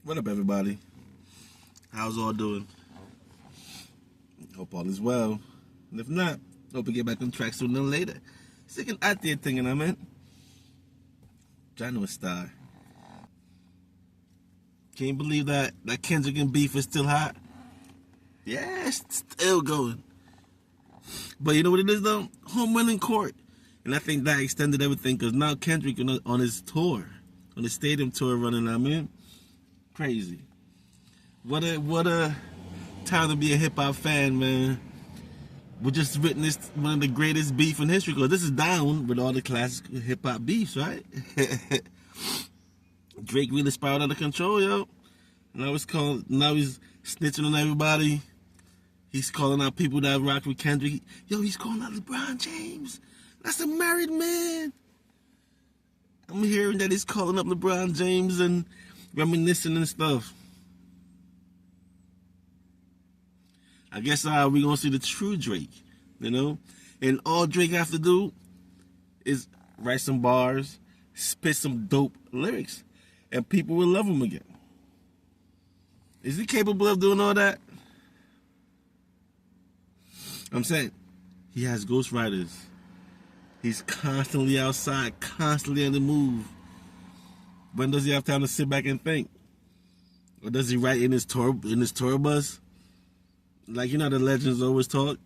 What up, everybody? How's all doing? Hope all is well. And if not, hope we get back on track sooner than later. Sick and out there thinking, I mean. Trying to star. Can't believe that Kendrick and beef is still hot. Yeah, it's still going. But you know what it is, though? Home run in court. And I think that extended everything because now Kendrick on his tour, on his stadium tour running, I mean. Crazy. What a time to be a hip-hop fan, man. We just witnessed one of the greatest beef in history because this is down with all the classic hip-hop beefs, right? Drake really spiraled out of control, yo. Now he's snitching on everybody. He's calling out people that rock with Kendrick. Yo, he's calling out LeBron James. That's a married man. I'm hearing that he's calling up LeBron James and reminiscing and stuff. I guess we're going to see the true Drake, you know? And all Drake have to do is write some bars, spit some dope lyrics, and people will love him again. Is he capable of doing all that? I'm saying, he has ghostwriters. He's constantly outside, constantly on the move. When does he have time to sit back and think? Or does he write in his tour bus? Like, you know, the legends always talk.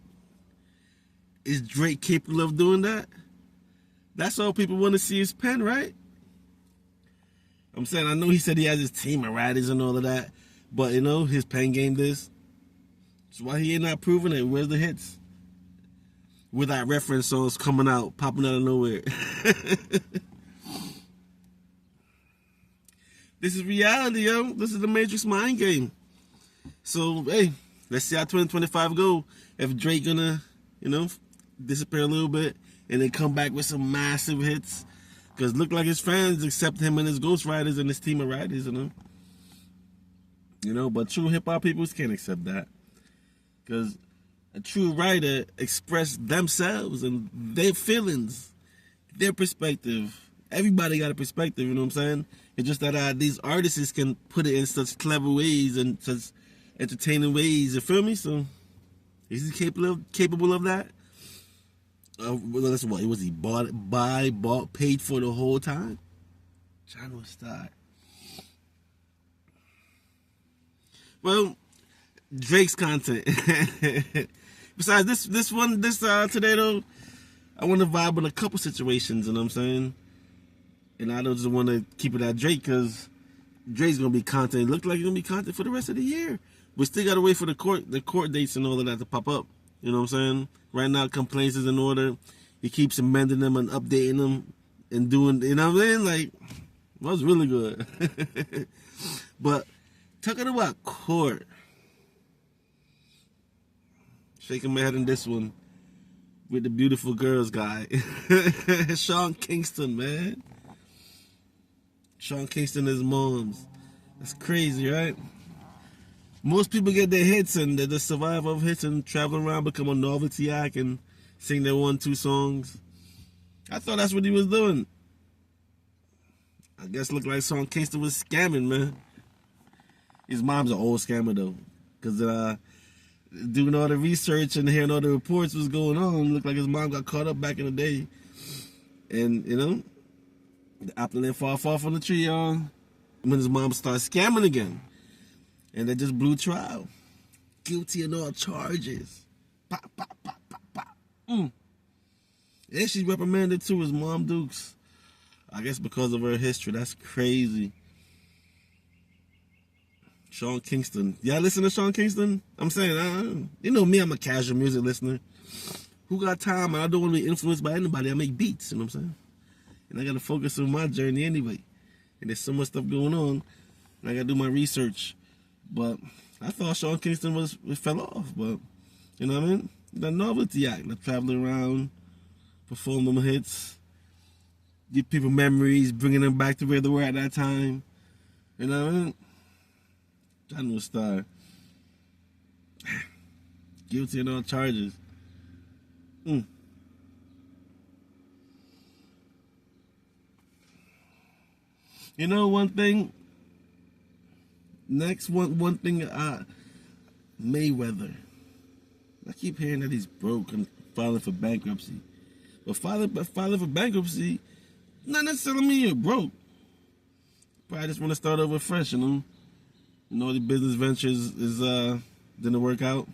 Is Drake capable of doing that? That's all people want to see his pen, right? I'm saying, I know he said he has his team of writers and all of that, but, you know, his pen game this. That's why he ain't not proving it. Where's the hits? Without reference songs coming out, popping out of nowhere. This is reality, yo. This is the Matrix mind game. So, hey, let's see how 2025 go. If Drake gonna, you know, disappear a little bit and then come back with some massive hits. Because look like his fans accept him and his ghostwriters and his team of writers, you know. You know, but true hip-hop people can't accept that. Because a true writer express themselves and their feelings, their perspective. Everybody got a perspective, you know what I'm saying? It's just that these artists can put it in such clever ways and such entertaining ways, you feel me? So, is he capable of that? Well, that's what, was he bought, paid for the whole time? Trying to start. Well, Drake's content. Besides this today though, I want to vibe on a couple situations, you know what I'm saying? And I don't just want to keep it at Drake because Drake's gonna be content. It looks like he's gonna be content for the rest of the year. We still gotta wait for the court dates and all of that to pop up. You know what I'm saying? Right now, complaints is in order. He keeps amending them and updating them and doing, you know what I'm saying? Like, that was really good. But talking about court, shaking my head in this one with the beautiful girls guy, Sean Kingston, man. Sean Kingston and his moms. That's crazy, right? Most people get their hits and they just survive off hits and travel around, become a novelty act and sing their 1-2 songs. I thought that's what he was doing. I guess looked like Sean Kingston was scamming, man. His mom's an old scammer though, because doing all the research and hearing all the reports was going on, looked like his mom got caught up back in the day. And you know, the apple didn't fall far from the tree, y'all. When his mom started scamming again. And they just blew trial. Guilty on all charges. Pop, pop, pop, pop, pop. And she reprimanded too, his mom Dukes. I guess because of her history. That's crazy. Sean Kingston. Y'all listen to Sean Kingston? I'm saying, you know me, I'm a casual music listener. Who got time? I don't want to be influenced by anybody. I make beats, you know what I'm saying? And I got to focus on my journey anyway. And there's so much stuff going on. And I got to do my research. But I thought Sean Kingston fell off. But, you know what I mean? The novelty act. Like traveling around, performing hits, give people memories, bringing them back to where they were at that time. You know what I mean? I know a star. Guilty on all charges. You know one thing? Next one thing, Mayweather. I keep hearing that he's broke and filing for bankruptcy. But filing for bankruptcy, not necessarily mean you're broke. Probably just want to start over fresh, you know. You know, the business ventures didn't work out.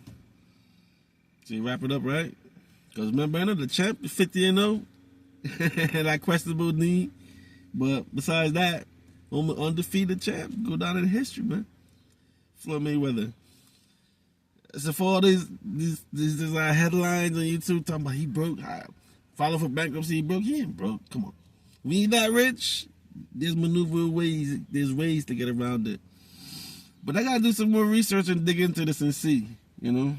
So you wrap it up, right? Because remember, the champ, 50-0, and that questionable knee. But besides that, undefeated champ, go down in history, man. Floyd Mayweather. So for all these headlines on YouTube talking about he broke, filing for bankruptcy, he broke. He ain't broke. Come on, we ain't that rich. There's maneuver ways. There's ways to get around it. But I gotta do some more research and dig into this and see, you know.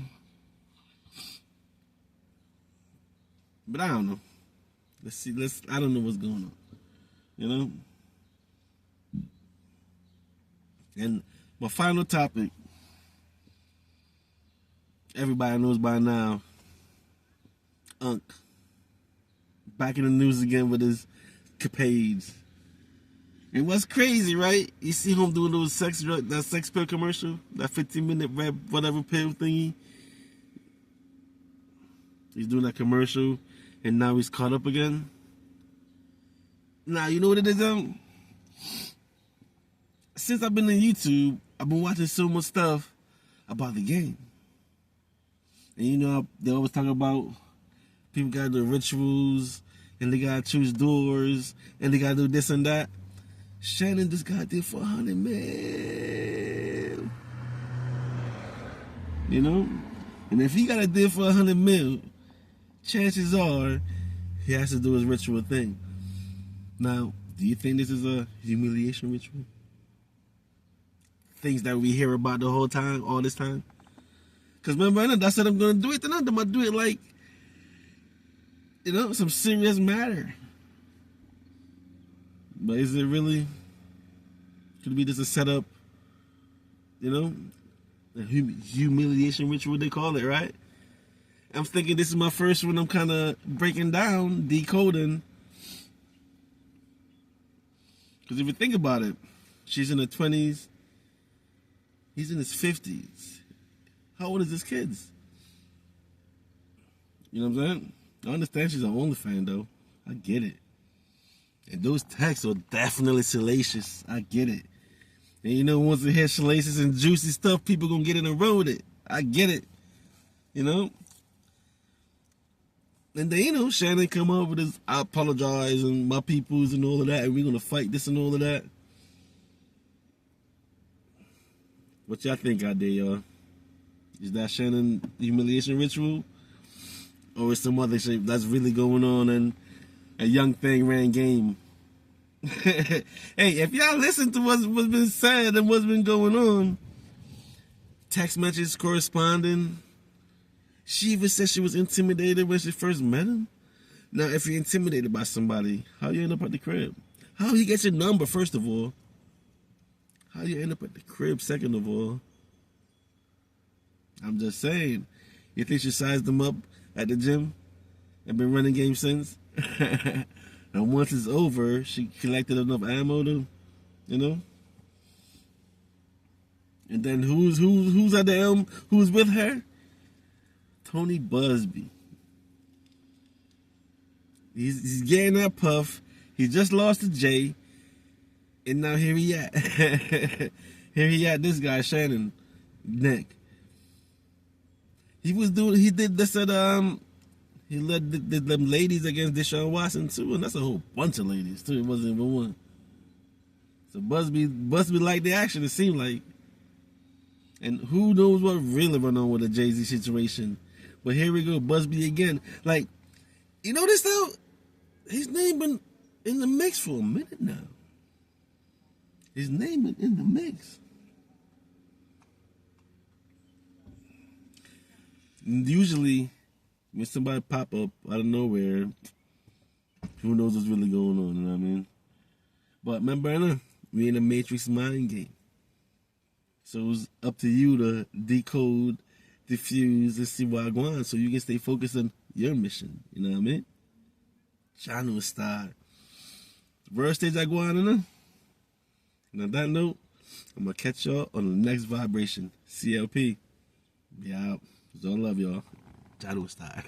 But I don't know. Let's see. I don't know what's going on, you know. And my final topic. Everybody knows by now. Unc. Back in the news again with his capades. And what's crazy, right? You see him doing that sex pill commercial, that 15-minute rap, whatever pill thingy. He's doing that commercial, and now he's caught up again. Now, you know what it is, since I've been on YouTube, I've been watching so much stuff about the game. And you know, they always talk about people gotta do rituals, and they gotta choose doors, and they gotta do this and that. Shannon just got there for 100 mil. You know? And if he got a deal for 100 mil, chances are he has to do his ritual thing. Now, do you think this is a humiliation ritual? Things that we hear about the whole time, all this time? Because remember, I said I'm going to do it, then I'm going to do it like, you know, some serious matter. But is it really? Could it be just a setup? You know? A humiliation ritual, they call it, right? I'm thinking this is my first one I'm kind of breaking down, decoding. Because if you think about it, she's in her 20s. He's in his 50s. How old is this kid? You know what I'm saying? I understand she's an OnlyFans, though. I get it. And those texts are definitely salacious. I get it. And you know, once they hear salacious and juicy stuff, people gonna get in a row with it. I get it. You know? And then, you know, Shannon come up with this, I apologize, and my peoples and all of that, and we're gonna fight this and all of that. What y'all think out there, y'all? Is that Shannon humiliation ritual? Or is some other shit that's really going on and a young thing ran game? Hey, if y'all listen to what's been said and what's been going on, text messages corresponding. She even said she was intimidated when she first met him. Now, if you're intimidated by somebody, how you end up at the crib? How he gets your number, first of all? How you end up at the crib, second of all? I'm just saying. You think she sized him up at the gym and been running game since? And once it's over, she collected enough ammo to, you know? And then who's at the helm? Who's with her? Tony Busby. He's getting that puff. He just lost to Jay. And now here he at. Here he at, this guy, Shannon. Nick. He did this at, he led them ladies against Deshaun Watson too, and that's a whole bunch of ladies too. It wasn't even one. So Busby liked the action, it seemed like. And who knows what really went on with the Jay-Z situation. But here we go, Busby again. Like, you notice though, his name been in the mix for a minute now. His name been in the mix. And usually, when somebody pop up out of nowhere, who knows what's really going on, you know what I mean? But remember, we in a Matrix mind game. So it's up to you to decode, diffuse, and see what's going on so you can stay focused on your mission, you know what I mean? Channel style. Worst stage I go on, and on that note, I'm going to catch y'all on the next vibration. CLP. Be out. It's all love, y'all. Jado style.